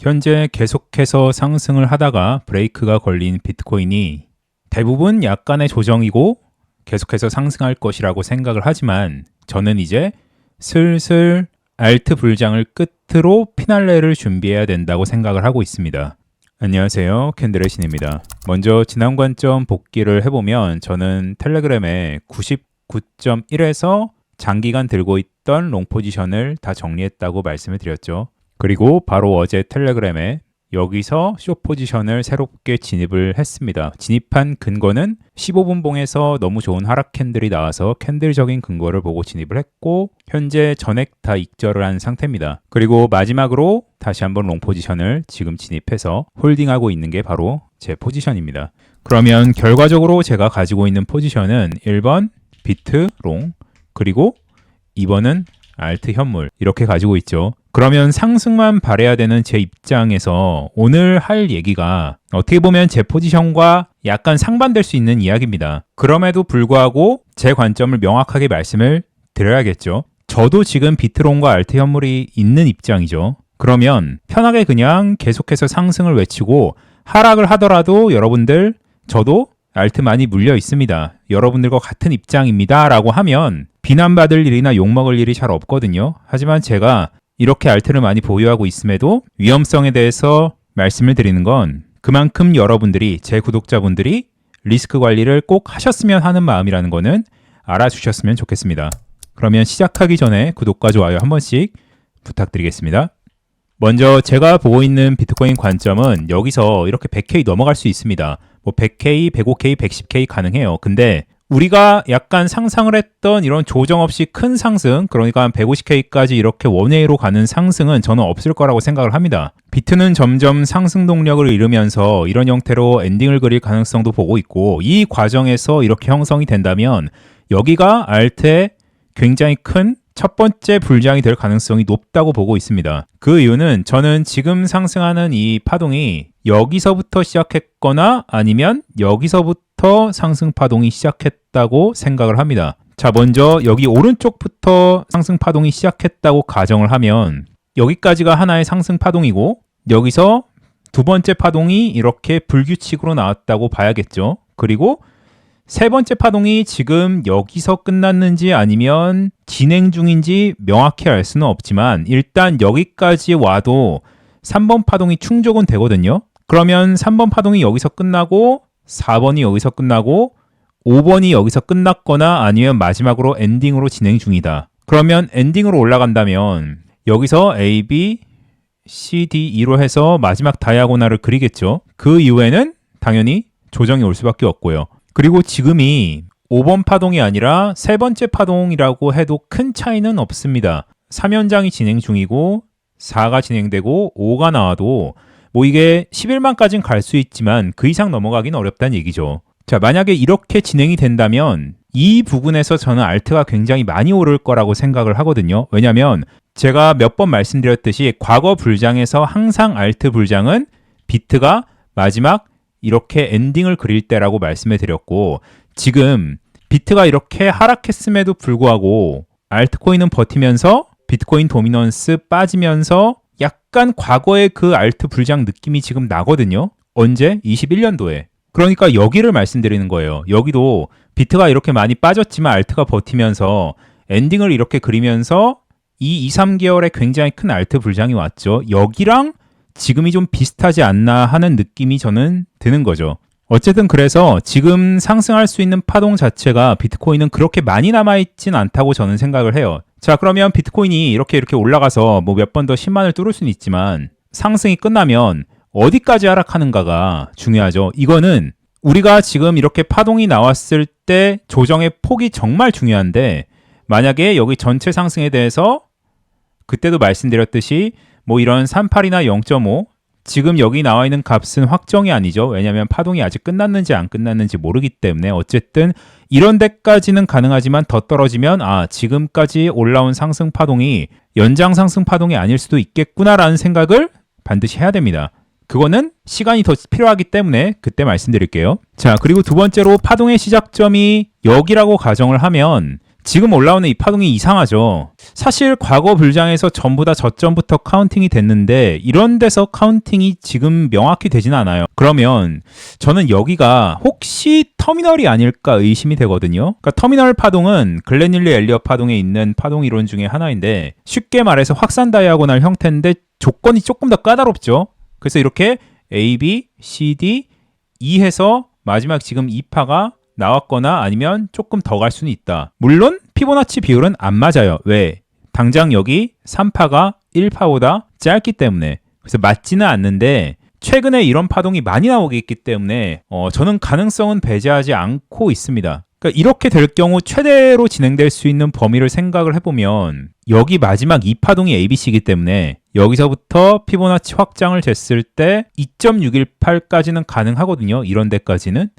현재 계속해서 상승을 하다가 브레이크가 걸린 비트코인이 대부분 약간의 조정이고 계속해서 상승할 것이라고 생각을 하지만 저는 이제 슬슬 알트 불장을 끝으로 피날레를 준비해야 된다고 생각을 하고 있습니다. 안녕하세요, 캔들의 신입니다. 먼저 지난 관점 복기를 해보면 저는 텔레그램에 99.1에서 장기간 들고 있던 롱 포지션을 다 정리했다고 말씀을 드렸죠. 그리고 바로 어제 텔레그램에 여기서 숏 포지션을 새롭게 진입을 했습니다. 진입한 근거는 15분 봉에서 너무 좋은 하락 캔들이 나와서 캔들적인 근거를 보고 진입을 했고 현재 전액 다 익절을 한 상태입니다. 그리고 마지막으로 다시 한번 롱 포지션을 지금 진입해서 홀딩하고 있는 게 바로 제 포지션입니다. 그러면 결과적으로 제가 가지고 있는 포지션은 1번 비트 롱, 그리고 2번은 알트 현물 이렇게 가지고 있죠. 그러면 상승만 바라야 되는 제 입장에서 오늘 할 얘기가 어떻게 보면 제 포지션과 약간 상반될 수 있는 이야기입니다. 그럼에도 불구하고 제 관점을 명확하게 말씀을 드려야겠죠. 저도 지금 비트롱과 알트 현물이 있는 입장이죠. 그러면 편하게 그냥 계속해서 상승을 외치고 하락을 하더라도 여러분들 저도 알트 많이 물려 있습니다. 여러분들과 같은 입장입니다 라고 하면 비난받을 일이나 욕먹을 일이 잘 없거든요. 하지만 제가 이렇게 알트를 많이 보유하고 있음에도 위험성에 대해서 말씀을 드리는 건 그만큼 여러분들이, 제 구독자분들이 리스크 관리를 꼭 하셨으면 하는 마음이라는 거는 알아주셨으면 좋겠습니다. 그러면 시작하기 전에 구독과 좋아요 한 번씩 부탁드리겠습니다. 먼저 제가 보고 있는 비트코인 관점은 여기서 이렇게 100K 넘어갈 수 있습니다. 뭐 100K, 105K, 110K 가능해요. 근데 우리가 약간 상상을 했던 이런 조정 없이 큰 상승, 그러니까 한 150K까지 이렇게 원웨이로 가는 상승은 저는 없을 거라고 생각을 합니다. 비트는 점점 상승 동력을 잃으면서 이런 형태로 엔딩을 그릴 가능성도 보고 있고 이 과정에서 이렇게 형성이 된다면 여기가 알트의 굉장히 큰 첫 번째 불장이 될 가능성이 높다고 보고 있습니다. 그 이유는 저는 지금 상승하는 이 파동이 여기서부터 시작했거나 아니면 여기서부터 상승 파동이 시작했다고 생각을 합니다. 자, 먼저 여기 오른쪽부터 상승 파동이 시작했다고 가정을 하면 여기까지가 하나의 상승 파동이고 여기서 두 번째 파동이 이렇게 불규칙으로 나왔다고 봐야겠죠. 그리고 세 번째 파동이 지금 여기서 끝났는지 아니면 진행 중인지 명확히 알 수는 없지만 일단 여기까지 와도 3번 파동이 충족은 되거든요. 그러면 3번 파동이 여기서 끝나고 4번이 여기서 끝나고 5번이 여기서 끝났거나 아니면 마지막으로 엔딩으로 진행 중이다. 그러면 엔딩으로 올라간다면 여기서 A, B, C, D, E로 해서 마지막 다이아고날을 그리겠죠. 그 이후에는 당연히 조정이 올 수밖에 없고요. 그리고 지금이 5번 파동이 아니라 세 번째 파동이라고 해도 큰 차이는 없습니다. 3연장이 진행 중이고 4가 진행되고 5가 나와도 뭐 이게 11만까지는 갈 수 있지만 그 이상 넘어가긴 어렵다는 얘기죠. 자, 만약에 이렇게 진행이 된다면 이 부분에서 저는 알트가 굉장히 많이 오를 거라고 생각을 하거든요. 왜냐하면 제가 몇 번 말씀드렸듯이 과거 불장에서 항상 알트 불장은 비트가 마지막 이렇게 엔딩을 그릴 때라고 말씀해 드렸고 지금 비트가 이렇게 하락했음에도 불구하고 알트코인은 버티면서 비트코인 도미넌스 빠지면서 약간 과거의 그 알트 불장 느낌이 지금 나거든요. 언제? 21년도에. 그러니까 여기를 말씀드리는 거예요. 여기도 비트가 이렇게 많이 빠졌지만 알트가 버티면서 엔딩을 이렇게 그리면서 이 2, 3개월에 굉장히 큰 알트 불장이 왔죠. 여기랑 지금이 좀 비슷하지 않나 하는 느낌이 저는 드는 거죠. 어쨌든 그래서 지금 상승할 수 있는 파동 자체가 비트코인은 그렇게 많이 남아있진 않다고 저는 생각을 해요. 자, 그러면 비트코인이 이렇게 올라가서 뭐 몇 번 더 10만을 뚫을 수는 있지만 상승이 끝나면 어디까지 하락하는가가 중요하죠. 이거는 우리가 지금 이렇게 파동이 나왔을 때 조정의 폭이 정말 중요한데 만약에 여기 전체 상승에 대해서 그때도 말씀드렸듯이 뭐 이런 38이나 0.5 지금 여기 나와 있는 값은 확정이 아니죠. 왜냐하면 파동이 아직 끝났는지 안 끝났는지 모르기 때문에 어쨌든 이런 데까지는 가능하지만 더 떨어지면 지금까지 올라온 상승 파동이 연장 상승 파동이 아닐 수도 있겠구나라는 생각을 반드시 해야 됩니다. 그거는 시간이 더 필요하기 때문에 그때 말씀드릴게요. 자, 그리고 두 번째로 파동의 시작점이 여기라고 가정을 하면 지금 올라오는 이 파동이 이상하죠. 사실 과거 불장에서 전부 다 저점부터 카운팅이 됐는데 이런 데서 카운팅이 지금 명확히 되진 않아요. 그러면 저는 여기가 혹시 터미널이 아닐까 의심이 되거든요. 그러니까 터미널 파동은 글렌닐리 엘리엇 파동에 있는 파동 이론 중에 하나인데 쉽게 말해서 확산 다이아고날 형태인데 조건이 조금 더 까다롭죠. 그래서 이렇게 A, B, C, D, E 해서 마지막 지금 2파가 나왔거나 아니면 조금 더 갈 수는 있다. 물론 피보나치 비율은 안 맞아요. 왜? 당장 여기 3파가 1파보다 짧기 때문에. 그래서 맞지는 않는데 최근에 이런 파동이 많이 나오기 있기 때문에 저는 가능성은 배제하지 않고 있습니다. 그러니까 이렇게 될 경우 최대로 진행될 수 있는 범위를 생각을 해보면 여기 마지막 2파동이 ABC이기 때문에 여기서부터 피보나치 확장을 쟀을 때 2.618까지는 가능하거든요. 이런 데까지는.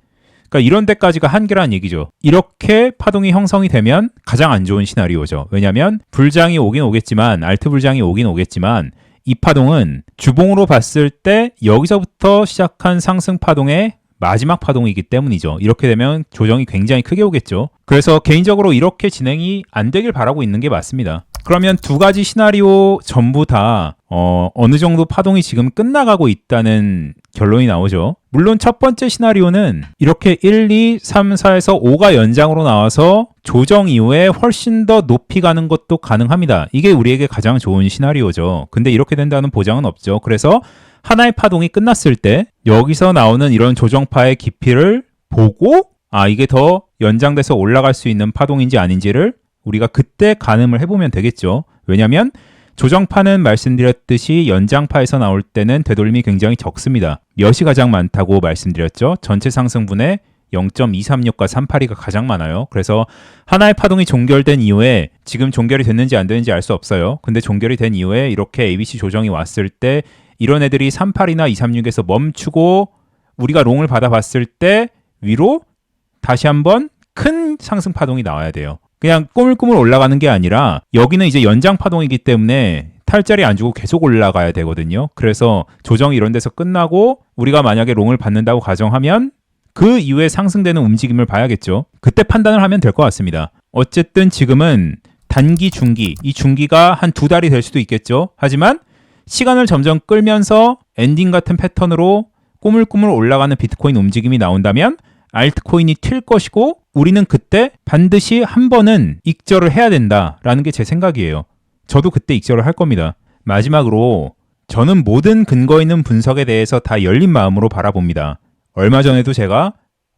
그러니까 이런 데까지가 한계란 얘기죠. 이렇게 파동이 형성이 되면 가장 안 좋은 시나리오죠. 왜냐하면 불장이 오긴 오겠지만 알트 불장이 오긴 오겠지만 이 파동은 주봉으로 봤을 때 여기서부터 시작한 상승 파동의 마지막 파동이기 때문이죠. 이렇게 되면 조정이 굉장히 크게 오겠죠. 그래서 개인적으로 이렇게 진행이 안 되길 바라고 있는 게 맞습니다. 그러면 두 가지 시나리오 전부 다 어느 정도 파동이 지금 끝나가고 있다는 결론이 나오죠. 물론 첫 번째 시나리오는 이렇게 1, 2, 3, 4에서 5가 연장으로 나와서 조정 이후에 훨씬 더 높이 가는 것도 가능합니다. 이게 우리에게 가장 좋은 시나리오죠. 근데 이렇게 된다는 보장은 없죠. 그래서 하나의 파동이 끝났을 때 여기서 나오는 이런 조정파의 깊이를 보고 이게 더 연장돼서 올라갈 수 있는 파동인지 아닌지를 우리가 그때 가늠을 해보면 되겠죠. 왜냐하면 조정파는 말씀드렸듯이 연장파에서 나올 때는 되돌림이 굉장히 적습니다. 몇이 가장 많다고 말씀드렸죠. 전체 상승분의 0.236과 382가 가장 많아요. 그래서 하나의 파동이 종결된 이후에 지금 종결이 됐는지 안 되는지 알 수 없어요. 근데 종결이 된 이후에 이렇게 ABC 조정이 왔을 때 이런 애들이 38이나 236에서 멈추고 우리가 롱을 받아봤을 때 위로 다시 한번 큰 상승 파동이 나와야 돼요. 그냥 꾸물꾸물 올라가는 게 아니라 여기는 이제 연장 파동이기 때문에 탈자리 안 주고 계속 올라가야 되거든요. 그래서 조정이 이런 데서 끝나고 우리가 만약에 롱을 받는다고 가정하면 그 이후에 상승되는 움직임을 봐야겠죠. 그때 판단을 하면 될 것 같습니다. 어쨌든 지금은 단기, 중기, 이 중기가 한 2달이 될 수도 있겠죠. 하지만 시간을 점점 끌면서 엔딩 같은 패턴으로 꾸물꾸물 올라가는 비트코인 움직임이 나온다면 알트코인이 튈 것이고 우리는 그때 반드시 한 번은 익절을 해야 된다라는 게 제 생각이에요. 저도 그때 익절을 할 겁니다. 마지막으로 저는 모든 근거 있는 분석에 대해서 다 열린 마음으로 바라봅니다. 얼마 전에도 제가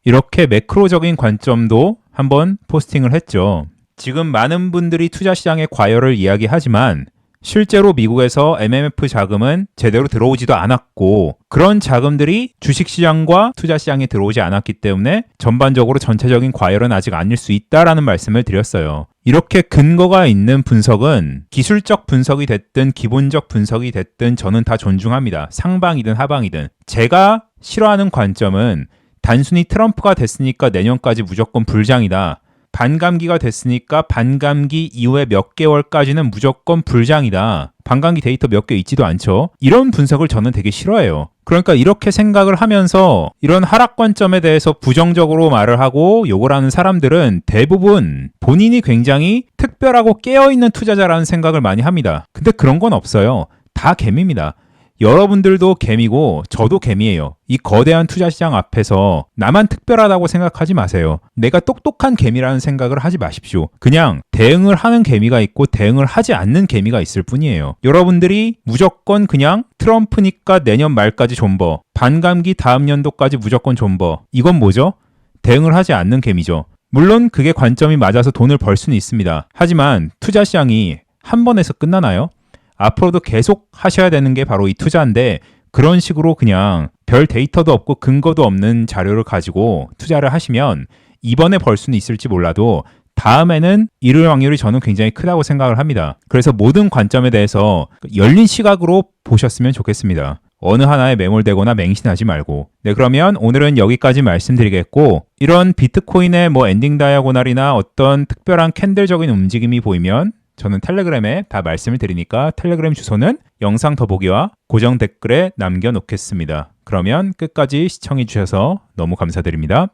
이렇게 매크로적인 관점도 한번 포스팅을 했죠. 지금 많은 분들이 투자시장의 과열을 이야기하지만 실제로 미국에서 MMF 자금은 제대로 들어오지도 않았고 그런 자금들이 주식시장과 투자시장에 들어오지 않았기 때문에 전반적으로 전체적인 과열은 아직 아닐 수 있다라는 말씀을 드렸어요. 이렇게 근거가 있는 분석은 기술적 분석이 됐든 기본적 분석이 됐든 저는 다 존중합니다. 상방이든 하방이든. 제가 싫어하는 관점은 단순히 트럼프가 됐으니까 내년까지 무조건 불장이다. 반감기가 됐으니까 반감기 이후에 몇 개월까지는 무조건 불장이다. 반감기 데이터 몇 개 있지도 않죠. 이런 분석을 저는 되게 싫어해요. 그러니까 이렇게 생각을 하면서 이런 하락 관점에 대해서 부정적으로 말을 하고 욕을 하는 사람들은 대부분 본인이 굉장히 특별하고 깨어있는 투자자라는 생각을 많이 합니다. 근데 그런 건 없어요. 다 개미입니다. 여러분들도 개미고 저도 개미예요. 이 거대한 투자시장 앞에서 나만 특별하다고 생각하지 마세요. 내가 똑똑한 개미라는 생각을 하지 마십시오. 그냥 대응을 하는 개미가 있고 대응을 하지 않는 개미가 있을 뿐이에요. 여러분들이 무조건 그냥 트럼프니까 내년 말까지 존버, 반감기 다음 연도까지 무조건 존버. 이건 뭐죠? 대응을 하지 않는 개미죠. 물론 그게 관점이 맞아서 돈을 벌 수는 있습니다. 하지만 투자시장이 한 번에서 끝나나요? 앞으로도 계속 하셔야 되는 게 바로 이 투자인데 그런 식으로 그냥 별 데이터도 없고 근거도 없는 자료를 가지고 투자를 하시면 이번에 벌 수는 있을지 몰라도 다음에는 이룰 확률이 저는 굉장히 크다고 생각을 합니다. 그래서 모든 관점에 대해서 열린 시각으로 보셨으면 좋겠습니다. 어느 하나에 매몰되거나 맹신하지 말고. 네, 그러면 오늘은 여기까지 말씀드리겠고 이런 비트코인의 엔딩 다이아고날이나 어떤 특별한 캔들적인 움직임이 보이면 저는 텔레그램에 다 말씀을 드리니까 텔레그램 주소는 영상 더보기와 고정 댓글에 남겨놓겠습니다. 그러면 끝까지 시청해 주셔서 너무 감사드립니다.